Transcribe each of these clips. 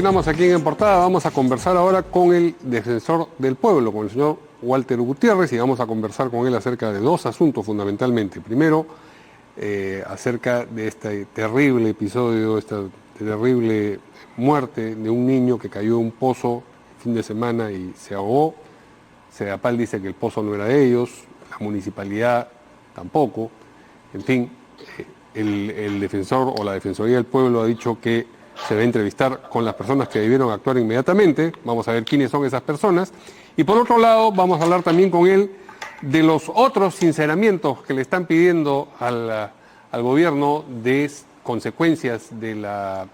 Continuamos aquí en Portada. Vamos a conversar ahora con el defensor del pueblo, con el señor Walter Gutiérrez, y vamos a conversar con él acerca de dos asuntos fundamentalmente. Primero, acerca de este terrible episodio, esta terrible muerte de un niño que cayó en un pozo el fin de semana y se ahogó. Sedapal dice que el pozo no era de ellos, la municipalidad tampoco. En fin, el defensor o la Defensoría del Pueblo ha dicho que se va a entrevistar con las personas que debieron actuar inmediatamente. Vamos a ver quiénes son esas personas. Y por otro lado, vamos a hablar también con él de los otros sinceramientos que le están pidiendo al gobierno de consecuencias de la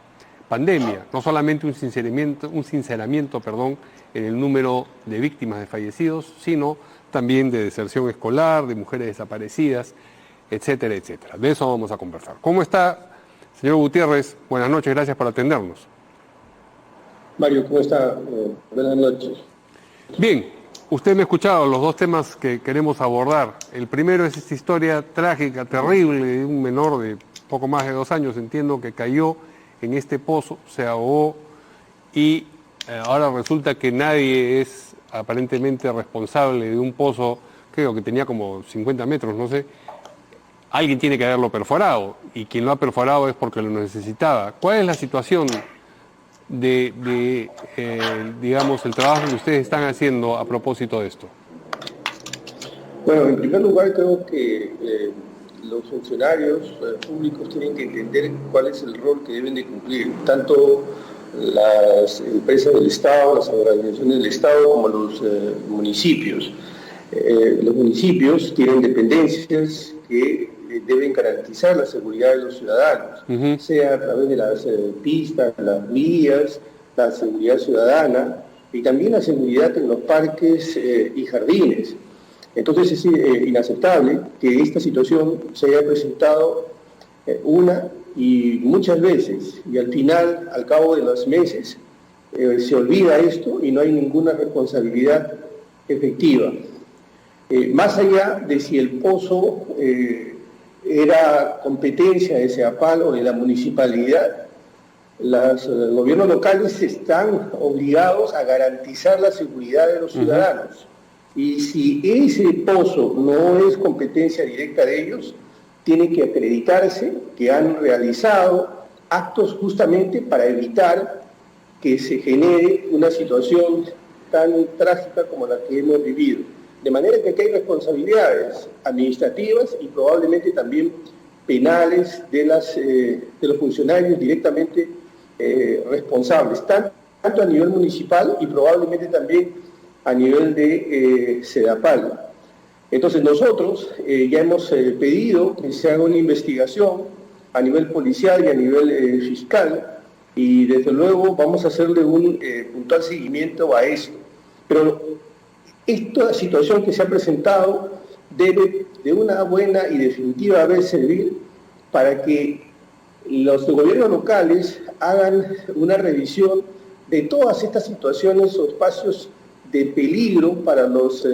pandemia. No solamente un sinceramiento, en el número de víctimas de fallecidos, sino también de deserción escolar, de mujeres desaparecidas, etcétera, etcétera. De eso vamos a conversar. ¿Cómo está, señor Gutiérrez? Buenas noches, gracias por atendernos. Mario, ¿cómo está? Buenas noches. Bien, usted me ha escuchado los dos temas que queremos abordar. El primero es esta historia trágica, terrible, de un menor de poco más de 2 años, entiendo, que cayó en este pozo, se ahogó y ahora resulta que nadie es aparentemente responsable de un pozo, creo que tenía como 50 metros, no sé. Alguien tiene que haberlo perforado, y quien lo ha perforado es porque lo necesitaba. ¿Cuál es la situación digamos, el trabajo que ustedes están haciendo a propósito de esto? Bueno, en primer lugar creo que los funcionarios públicos tienen que entender cuál es el rol que deben de cumplir, tanto las empresas del Estado, las organizaciones del Estado, como los municipios. Los municipios tienen dependencias que deben garantizar la seguridad de los ciudadanos, sea a través de las pistas, las vías, la seguridad ciudadana y también la seguridad en los parques y jardines. Entonces es inaceptable que esta situación se haya presentado una y muchas veces, y al final, al cabo de los meses, se olvida esto y no hay ninguna responsabilidad efectiva. Más allá de si el pozo era competencia de Sedapal o de la municipalidad, los gobiernos locales están obligados a garantizar la seguridad de los ciudadanos. Y si ese pozo no es competencia directa de ellos, tiene que acreditarse que han realizado actos justamente para evitar que se genere una situación tan trágica como la que hemos vivido. De manera que aquí hay responsabilidades administrativas y probablemente también penales de los funcionarios directamente responsables, tanto a nivel municipal y probablemente también a nivel de Sedapal. Entonces nosotros ya hemos pedido que se haga una investigación a nivel policial y a nivel fiscal, y desde luego vamos a hacerle un puntual seguimiento a esto. Pero esta situación que se ha presentado debe de una buena y definitiva vez servir para que los gobiernos locales hagan una revisión de todas estas situaciones o espacios de peligro para los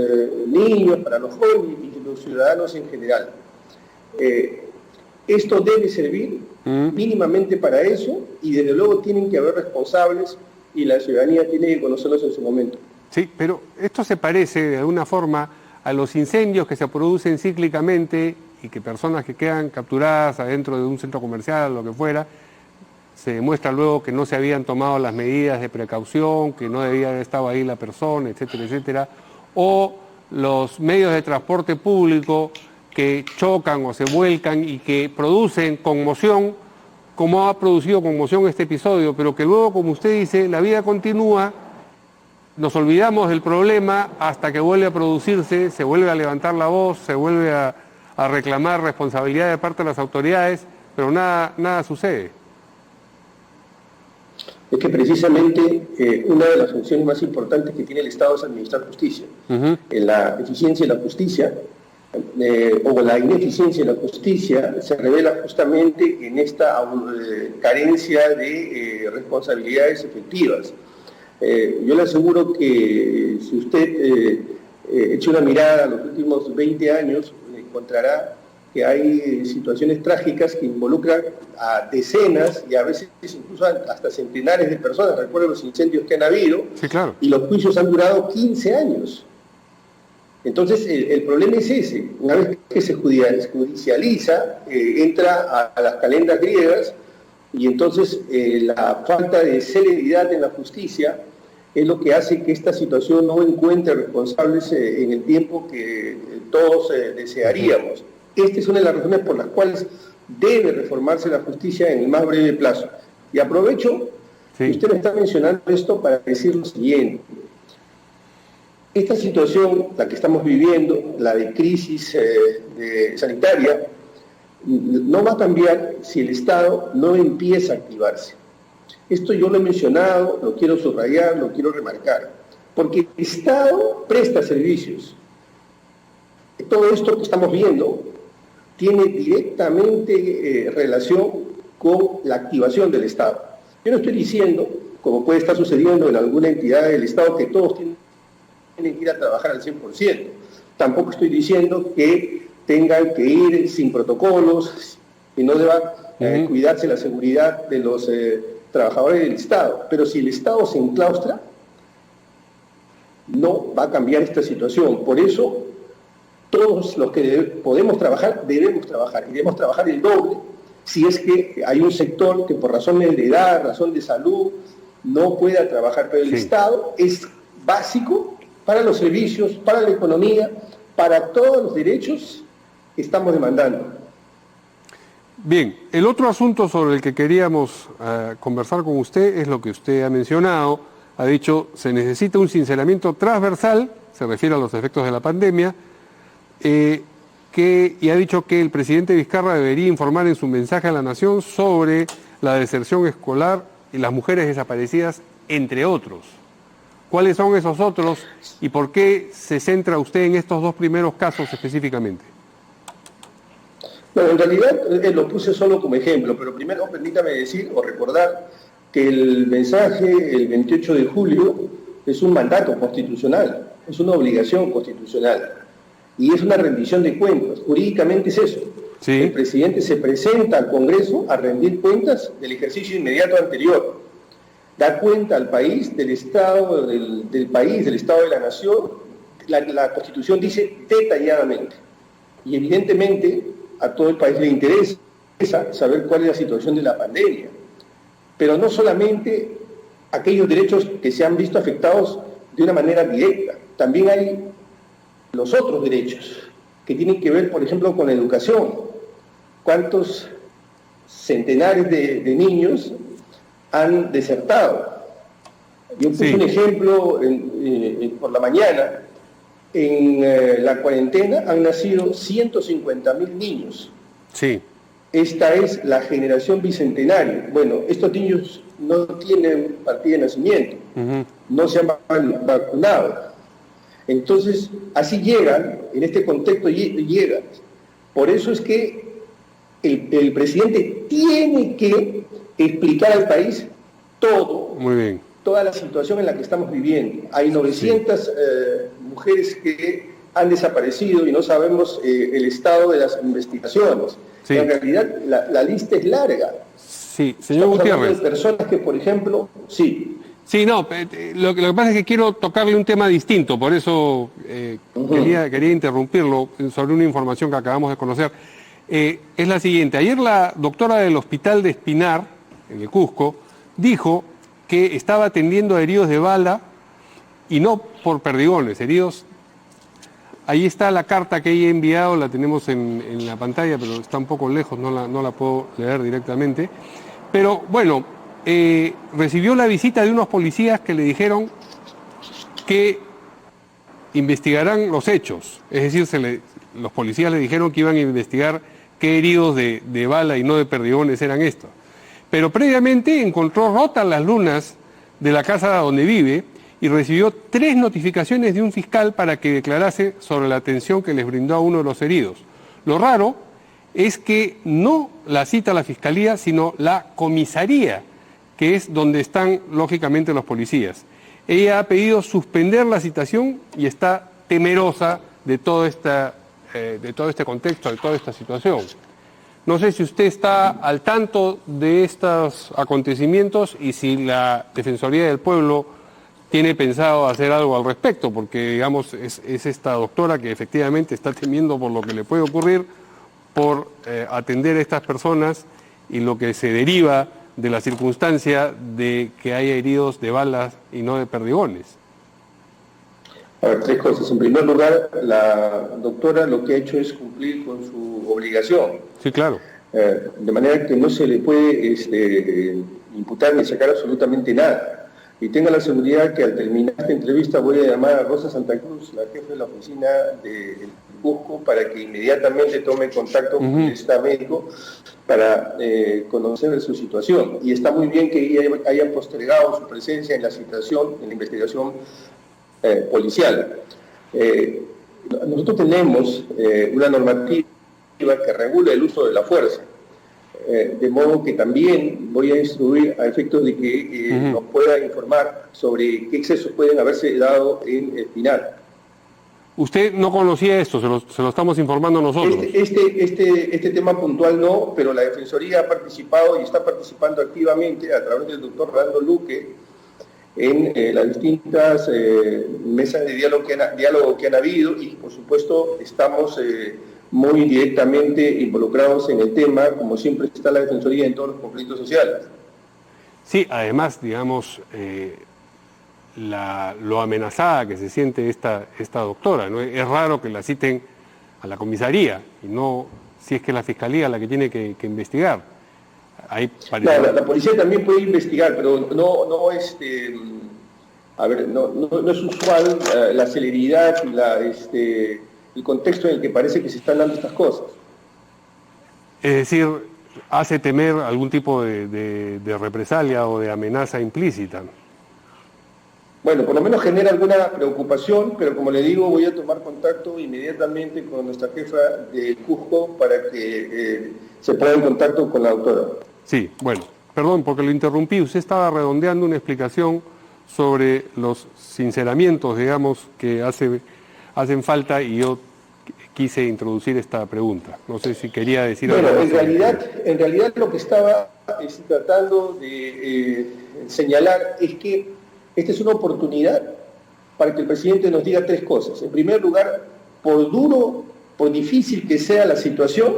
niños, para los jóvenes y los ciudadanos en general. Esto debe servir mínimamente para eso, y desde luego tienen que haber responsables y la ciudadanía tiene que conocerlos en su momento. Sí, pero esto se parece de alguna forma a los incendios que se producen cíclicamente y que personas que quedan capturadas adentro de un centro comercial, lo que fuera, se demuestra luego que no se habían tomado las medidas de precaución, que no debía haber estado ahí la persona, etcétera, etcétera, o los medios de transporte público que chocan o se vuelcan y que producen conmoción, como ha producido conmoción este episodio, pero que luego, como usted dice, la vida continúa. Nos olvidamos del problema hasta que vuelve a producirse, se vuelve a levantar la voz, se vuelve a reclamar responsabilidad de parte de las autoridades, pero nada sucede. Es que precisamente una de las funciones más importantes que tiene el Estado es administrar justicia. La eficiencia de la justicia o la ineficiencia de la justicia se revela justamente en esta carencia de responsabilidades efectivas. Yo le aseguro que si usted echa una mirada a los últimos 20 años, encontrará que hay situaciones trágicas que involucran a decenas y a veces incluso hasta centenares de personas. Recuerdo los incendios que han habido, sí, claro. Y los juicios han durado 15 años. Entonces, el problema es ese. Una vez que se judicializa, entra a las calendas griegas, y entonces la falta de celeridad en la justicia es lo que hace que esta situación no encuentre responsables en el tiempo que todos desearíamos. Esta es una de las razones por las cuales debe reformarse la justicia en el más breve plazo. Y aprovecho que usted me está mencionando esto para decir lo siguiente. Esta situación, la que estamos viviendo, la de crisis sanitaria, no va a cambiar si el Estado no empieza a activarse. Esto yo lo he mencionado, lo quiero subrayar, lo quiero remarcar, porque el Estado presta servicios. Todo esto que estamos viendo tiene directamente relación con la activación del Estado. Yo no estoy diciendo, como puede estar sucediendo en alguna entidad del Estado, que todos tienen que ir a trabajar al 100%. Tampoco estoy diciendo que tengan que ir sin protocolos, que no deba cuidarse la seguridad de los trabajadores del Estado. Pero si el Estado se enclaustra, no va a cambiar esta situación. Por eso, todos los que podemos trabajar, debemos trabajar. Y debemos trabajar el doble si es que hay un sector que por razones de edad, razón de salud, no pueda trabajar. Pero el Estado es básico para los servicios, para la economía, para todos los derechos que estamos demandando. Bien, el otro asunto sobre el que queríamos conversar con usted es lo que usted ha mencionado. Ha dicho, se necesita un sinceramiento transversal, se refiere a los efectos de la pandemia, y ha dicho que el presidente Vizcarra debería informar en su mensaje a la nación sobre la deserción escolar y las mujeres desaparecidas, entre otros. ¿Cuáles son esos otros y por qué se centra usted en estos dos primeros casos específicamente? Bueno, en realidad lo puse solo como ejemplo, pero primero permítame decir o recordar que el mensaje el 28 de julio es un mandato constitucional, es una obligación constitucional y es una rendición de cuentas. Jurídicamente es eso. Sí. El presidente se presenta al Congreso a rendir cuentas del ejercicio inmediato anterior. Da cuenta al país del estado del país, del estado de la nación. La Constitución dice detalladamente. Y evidentemente a todo el país le interesa saber cuál es la situación de la pandemia. Pero no solamente aquellos derechos que se han visto afectados de una manera directa. También hay los otros derechos que tienen que ver, por ejemplo, con la educación. ¿Cuántos centenares de niños han desertado? Yo puse un ejemplo por la mañana. En la cuarentena han nacido 150.000 niños. Sí. Esta es la generación bicentenaria. Bueno, estos niños no tienen partida de nacimiento, no se han vacunado. Entonces, así llegan, en este contexto llegan. Por eso es que el presidente tiene que explicar al país todo. Muy bien. Toda la situación en la que estamos viviendo. Hay 900 mujeres que han desaparecido y no sabemos el estado de las investigaciones. Sí. En realidad la lista es larga. Sí, señor Gutiérrez. De personas que, por ejemplo, sí. Sí, no, lo que pasa es que quiero tocarle un tema distinto, por eso quería interrumpirlo sobre una información que acabamos de conocer. Es la siguiente. Ayer la doctora del Hospital de Espinar, en el Cusco, dijo que estaba atendiendo a heridos de bala y no por perdigones, heridos. Ahí está la carta que ella ha enviado, la tenemos en la pantalla, pero está un poco lejos, no la puedo leer directamente. Pero bueno, recibió la visita de unos policías que le dijeron que investigarán los hechos. Es decir, los policías le dijeron que iban a investigar qué heridos de bala y no de perdigones eran estos. Pero previamente encontró rotas las lunas de la casa donde vive y recibió 3 notificaciones de un fiscal para que declarase sobre la atención que les brindó a uno de los heridos. Lo raro es que no la cita la fiscalía, sino la comisaría, que es donde están lógicamente los policías. Ella ha pedido suspender la citación y está temerosa de toda esta de todo este contexto, de toda esta situación. No sé si usted está al tanto de estos acontecimientos y si la Defensoría del Pueblo tiene pensado hacer algo al respecto, porque, digamos, es esta doctora que efectivamente está temiendo por lo que le puede ocurrir, por atender a estas personas y lo que se deriva de la circunstancia de que haya heridos de balas y no de perdigones. A ver, tres cosas. En primer lugar, la doctora lo que ha hecho es cumplir con su obligación. Sí, claro. De manera que no se le puede imputar ni sacar absolutamente nada. Y tenga la seguridad que al terminar esta entrevista voy a llamar a Rosa Santa Cruz, la jefa de la oficina de Cusco, para que inmediatamente tome contacto con el Estado médico para conocer su situación. Y está muy bien que ella haya postergado su presencia en la situación, en la investigación policial. Nosotros tenemos una normativa que regula el uso de la fuerza, de modo que también voy a instruir a efectos de que nos pueda informar sobre qué excesos pueden haberse dado en el Pinar. Usted no conocía esto, se lo estamos informando nosotros. Este tema puntual no, pero la Defensoría ha participado y está participando activamente a través del doctor Rolando Luque en las distintas mesas de diálogo que han habido, y por supuesto estamos muy directamente involucrados en el tema, como siempre está la Defensoría en todos los conflictos sociales. Sí, además, digamos, lo amenazada que se siente esta doctora, ¿no? Es raro que la citen a la comisaría y no si es que es la fiscalía la que tiene que investigar. La policía también puede investigar, pero no es usual la celeridad y el contexto en el que parece que se están dando estas cosas. Es decir, hace temer algún tipo de represalia o de amenaza implícita. Bueno, por lo menos genera alguna preocupación, pero como le digo, voy a tomar contacto inmediatamente con nuestra jefa de Cusco para que se ponga en contacto con la doctora. Sí, bueno, perdón porque lo interrumpí. Usted estaba redondeando una explicación sobre los sinceramientos, digamos, que hacen falta, y yo quise introducir esta pregunta. No sé si quería decir algo. Bueno, en realidad lo que estaba tratando de señalar es que esta es una oportunidad para que el presidente nos diga tres cosas. En primer lugar, por difícil que sea la situación,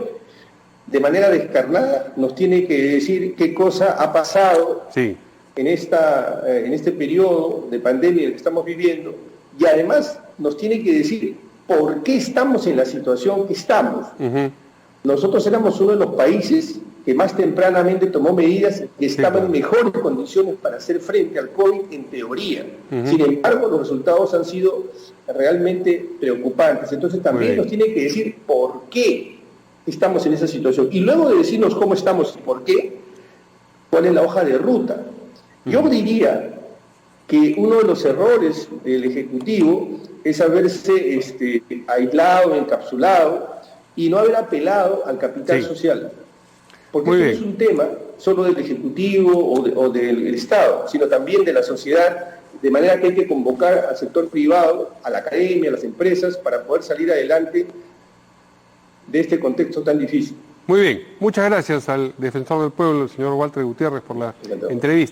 de manera descarnada nos tiene que decir qué cosa ha pasado en este periodo de pandemia que estamos viviendo, y además nos tiene que decir por qué estamos en la situación que estamos. Nosotros éramos uno de los países que más tempranamente tomó medidas que estaban en mejores condiciones para hacer frente al COVID en teoría. Sin embargo, los resultados han sido realmente preocupantes. Entonces también nos tiene que decir por qué estamos en esa situación. Y luego de decirnos cómo estamos y por qué, cuál es la hoja de ruta. Yo diría que uno de los errores del Ejecutivo es haberse aislado, encapsulado y no haber apelado al capital social. Porque esto no es un tema solo del Ejecutivo o del Estado, sino también de la sociedad, de manera que hay que convocar al sector privado, a la academia, a las empresas, para poder salir adelante de este contexto tan difícil. Muy bien, muchas gracias al defensor del pueblo, el señor Walter Gutiérrez, por la entrevista.